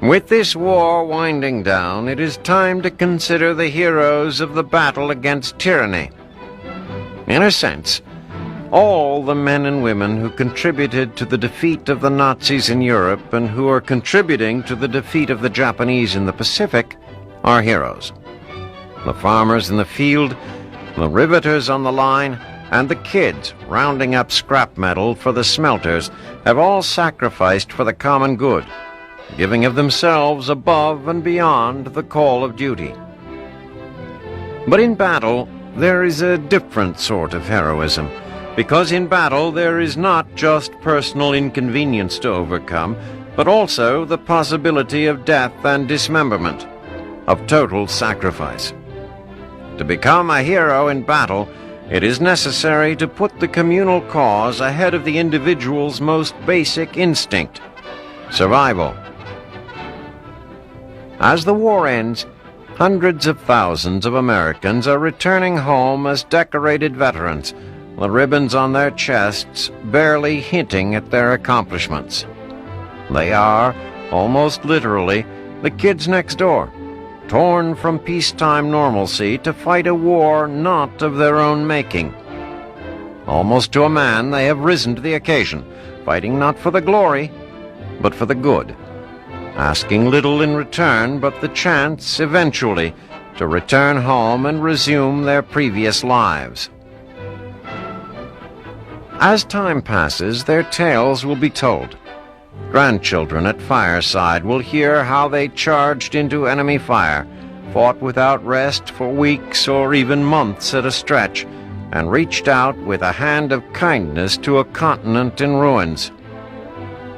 With this war winding down, it is time to consider the heroes of the battle against tyranny. In a sense, all the men and women who contributed to the defeat of the Nazis in Europe and who are contributing to the defeat of the Japanese in the Pacific are heroes. The farmers in the field, the riveters on the line, and the kids rounding up scrap metal for the smelters have all sacrificed for the common good, giving of themselves above and beyond the call of duty. But in battle, there is a different sort of heroism, because in battle there is not just personal inconvenience to overcome, but also the possibility of death and dismemberment, of total sacrifice. To become a hero in battle, it is necessary to put the communal cause ahead of the individual's most basic instinct, survival. As the war ends, hundreds of thousands of Americans are returning home as decorated veterans, the ribbons on their chests barely hinting at their accomplishments. They are, almost literally, the kids next door, torn from peacetime normalcy to fight a war not of their own making. Almost to a man, they have risen to the occasion, fighting not for the glory, but for the good, asking little in return but the chance, eventually, to return home and resume their previous lives. As time passes, their tales will be told. Grandchildren at fireside will hear how they charged into enemy fire, fought without rest for weeks or even months at a stretch, and reached out with a hand of kindness to a continent in ruins.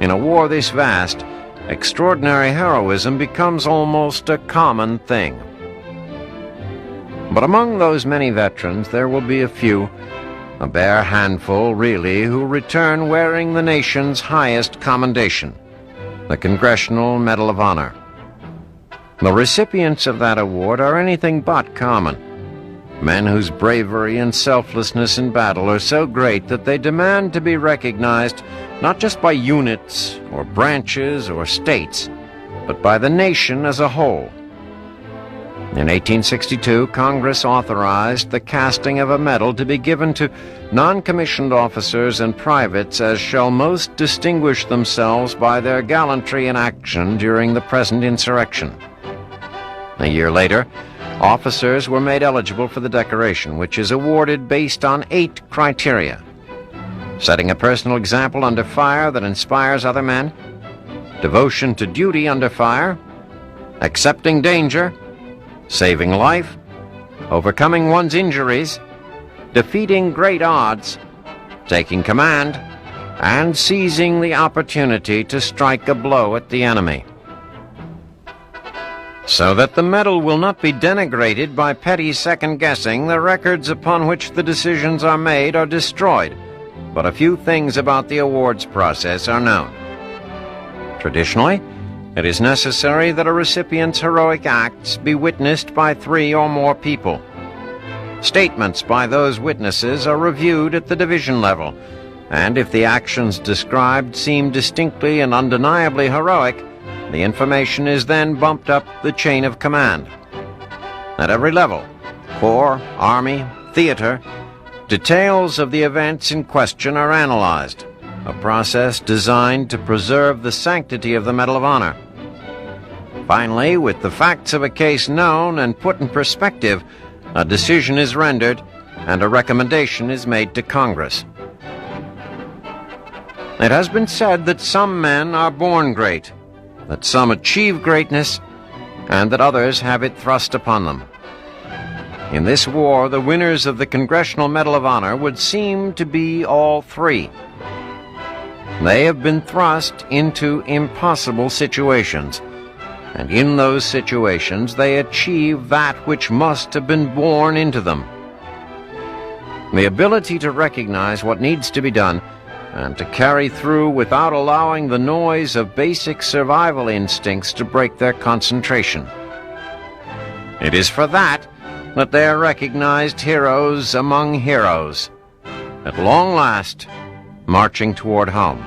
In a war this vast, extraordinary heroism becomes almost a common thing. But among those many veterans there will be a few, a bare handful, really, who return wearing the nation's highest commendation, the Congressional Medal of Honor. The recipients of that award are anything but common. Men whose bravery and selflessness in battle are so great that they demand to be recognized not just by units or branches or states, but by the nation as a whole. In 1862, Congress authorized the casting of a medal to be given to non-commissioned officers and privates as shall most distinguish themselves by their gallantry in action during the present insurrection. A year later, officers were made eligible for the decoration, which is awarded based on 8 criteria: setting a personal example under fire that inspires other men, devotion to duty under fire, accepting danger, saving life, overcoming one's injuries, defeating great odds, taking command, and seizing the opportunity to strike a blow at the enemy. So that the medal will not be denigrated by petty second-guessing, the records upon which the decisions are made are destroyed, but a few things about the awards process are known. Traditionally, it is necessary that a recipient's heroic acts be witnessed by 3 or more people. Statements by those witnesses are reviewed at the division level, and if the actions described seem distinctly and undeniably heroic, the information is then bumped up the chain of command. At every level, Corps, Army, theater, details of the events in question are analyzed, a process designed to preserve the sanctity of the Medal of Honor. Finally, with the facts of a case known and put in perspective, a decision is rendered and a recommendation is made to Congress. It has been said that some men are born great, that some achieve greatness, and that others have it thrust upon them. In this war, the winners of the Congressional Medal of Honor would seem to be all 3. They have been thrust into impossible situations, and in those situations they achieve that which must have been born into them. The ability to recognize what needs to be done and to carry through without allowing the noise of basic survival instincts to break their concentration. It is for that they are recognized heroes among heroes, at long last, marching toward home.